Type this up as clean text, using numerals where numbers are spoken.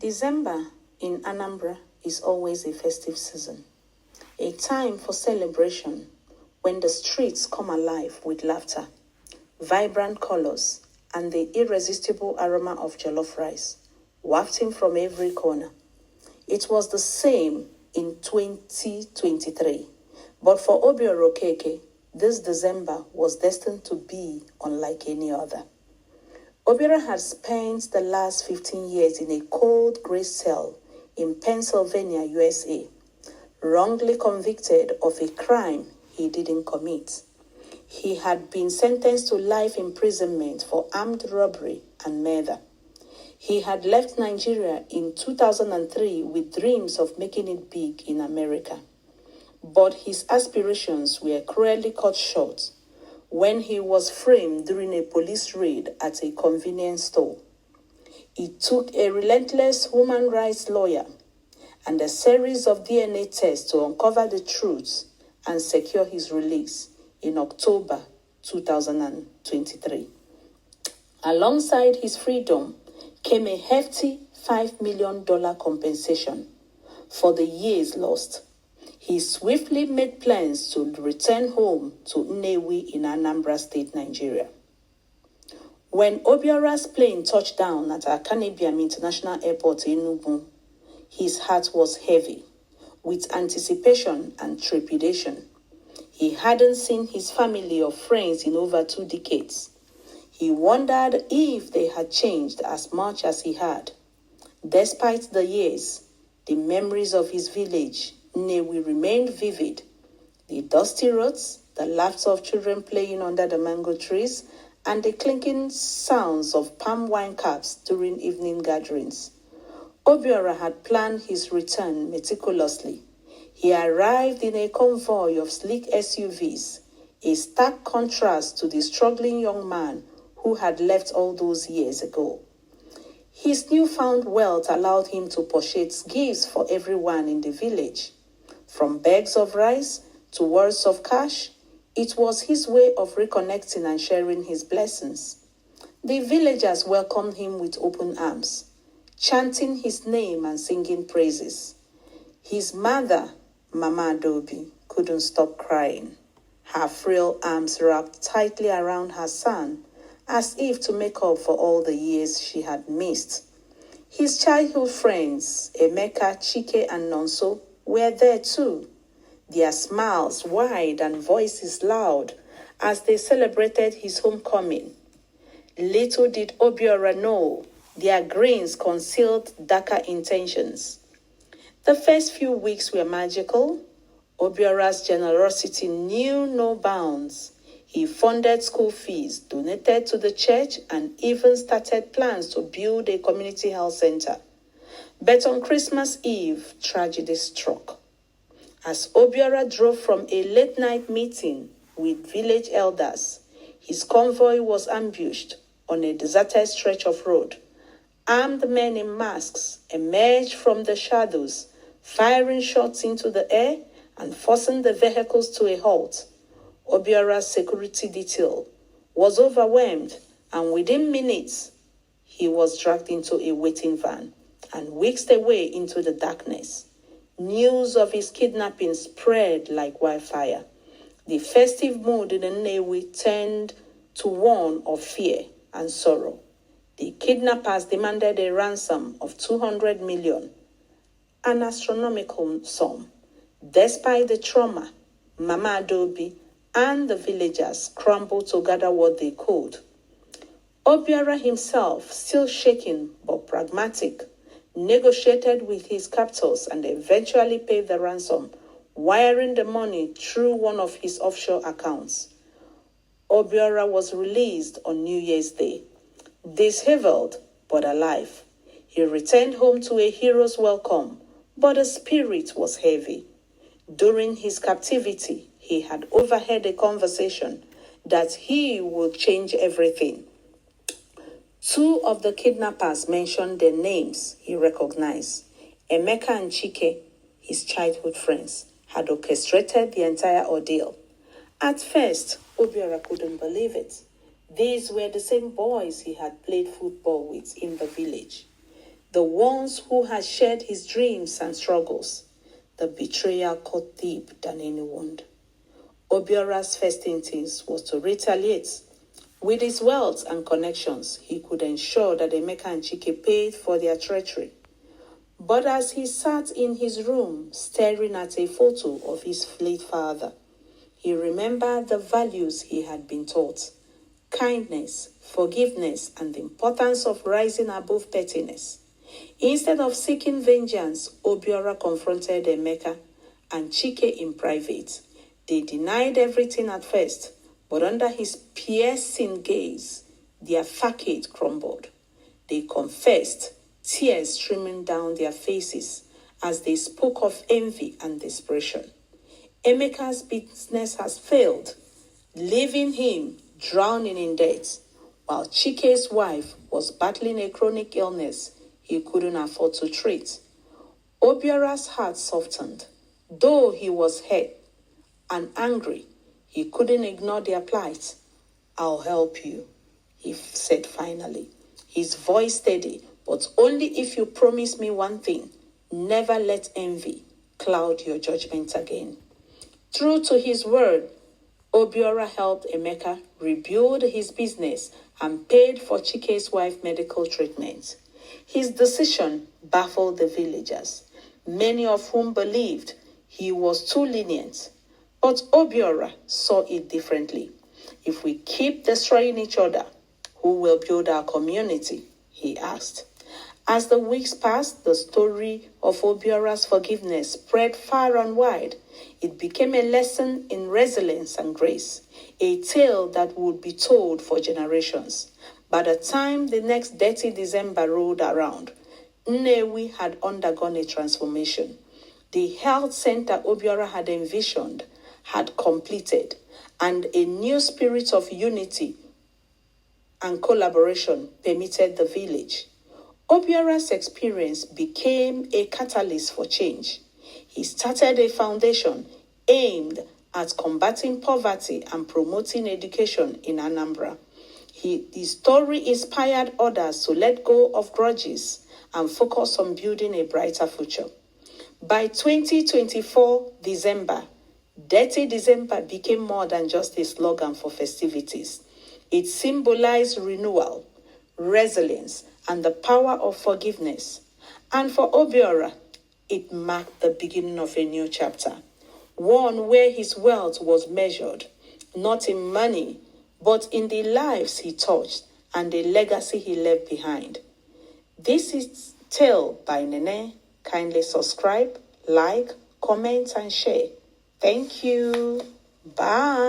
December in Anambra is always a festive season, a time for celebration when the streets come alive with laughter, vibrant colors, and the irresistible aroma of jollof rice wafting from every corner. It was the same in 2023, but for Obiora Okeke, this December was destined to be unlike any other. Obiora had spent the last 15 years in a cold gray cell in Pennsylvania, USA, wrongly convicted of a crime he didn't commit. He had been sentenced to life imprisonment for armed robbery and murder. He had left Nigeria in 2003 with dreams of making it big in America. But his aspirations were cruelly cut short when he was framed during a police raid at a convenience store. It took a relentless human rights lawyer and a series of DNA tests to uncover the truth and secure his release in October 2023. Alongside his freedom came a hefty $5 million compensation for the years lost. He swiftly made plans to return home to Nnewi in Anambra State, Nigeria. When Obiora's plane touched down at Akanibiam International Airport in Enugu, his heart was heavy with anticipation and trepidation. He hadn't seen his family or friends in over 2 decades. He wondered if they had changed as much as he had. Despite the years, the memories of his village, Nnewi, remained vivid. The dusty roads, the laughter of children playing under the mango trees, and the clinking sounds of palm wine cups during evening gatherings. Obiora had planned his return meticulously. He arrived in a convoy of sleek SUVs, a stark contrast to the struggling young man who had left all those years ago. His newfound wealth allowed him to purchase gifts for everyone in the village. From bags of rice to words of cash, it was his way of reconnecting and sharing his blessings. The villagers welcomed him with open arms, chanting his name and singing praises. His mother, Mama Adobe, couldn't stop crying, her frail arms wrapped tightly around her son, as if to make up for all the years she had missed. His childhood friends, Emeka, Chike, and Nonso, were there too, their smiles wide and voices loud as they celebrated his homecoming. Little did Obiora know their grins concealed darker intentions. The first few weeks were magical. Obiora's generosity knew no bounds. He funded school fees, donated to the church, and even started plans to build a community health center. But on Christmas Eve, tragedy struck. As Obiora drove from a late-night meeting with village elders, his convoy was ambushed on a deserted stretch of road. Armed men in masks emerged from the shadows, firing shots into the air and forcing the vehicles to a halt. Obiora's security detail was overwhelmed, and within minutes, he was dragged into a waiting van and whisked away into the darkness. News of his kidnapping spread like wildfire. The festive mood in Nnewi turned to one of fear and sorrow. The kidnappers demanded a ransom of 200 million, an astronomical sum. Despite the trauma, Mama Adobe and the villagers scrambled to gather what they could. Obiora himself, still shaken but pragmatic, negotiated with his captors and eventually paid the ransom, wiring the money through one of his offshore accounts. Obiora was released on New Year's Day, disheveled but alive. He returned home to a hero's welcome, but his spirit was heavy. During his captivity, he had overheard a conversation that he would change everything. 2 of the kidnappers mentioned their names he recognized. Emeka and Chike, his childhood friends, had orchestrated the entire ordeal. At first, Obiora couldn't believe it. These were the same boys he had played football with in the village. the ones who had shared his dreams and struggles. The betrayal cut deep than any wound. Obiora's first instinct was to retaliate. With his wealth and connections, he could ensure that Emeka and Chike paid for their treachery. But as he sat in his room staring at a photo of his late father, he remembered the values he had been taught: kindness, forgiveness, and the importance of rising above pettiness. Instead of seeking vengeance, Obiora confronted Emeka and Chike in private. They denied everything at first, but under his piercing gaze, their facade crumbled. They confessed, tears streaming down their faces as they spoke of envy and desperation. Emeka's business has failed, leaving him drowning in debt, while Chike's wife was battling a chronic illness he couldn't afford to treat. Obiora's heart softened. Though he was hurt and angry, he couldn't ignore their plight. "I'll help you," he said finally, his voice steady, "but only if you promise me one thing: never let envy cloud your judgment again." True to his word, Obiora helped Emeka rebuild his business and paid for Chike's wife's medical treatment. His decision baffled the villagers, many of whom believed he was too lenient. But Obiora saw it differently. "If we keep destroying each other, who will build our community?" he asked. As the weeks passed, the story of Obiora's forgiveness spread far and wide. It became a lesson in resilience and grace, a tale that would be told for generations. By the time the next Detty December rolled around, Nnewi had undergone a transformation. The health center Obiora had envisioned had completed, and a new spirit of unity and collaboration permeated the village. Obiora's experience became a catalyst for change. He started a foundation aimed at combating poverty and promoting education in Anambra. His story inspired others to let go of grudges and focus on building a brighter future. By 2024 December, Detty December became more than just a slogan for festivities. It symbolized renewal, resilience, and the power of forgiveness. And for Obiora, it marked the beginning of a new chapter, one where his wealth was measured, not in money, but in the lives he touched and the legacy he left behind. This is Tale by Nene. Kindly subscribe, like, comment, and share. Thank you. Bye.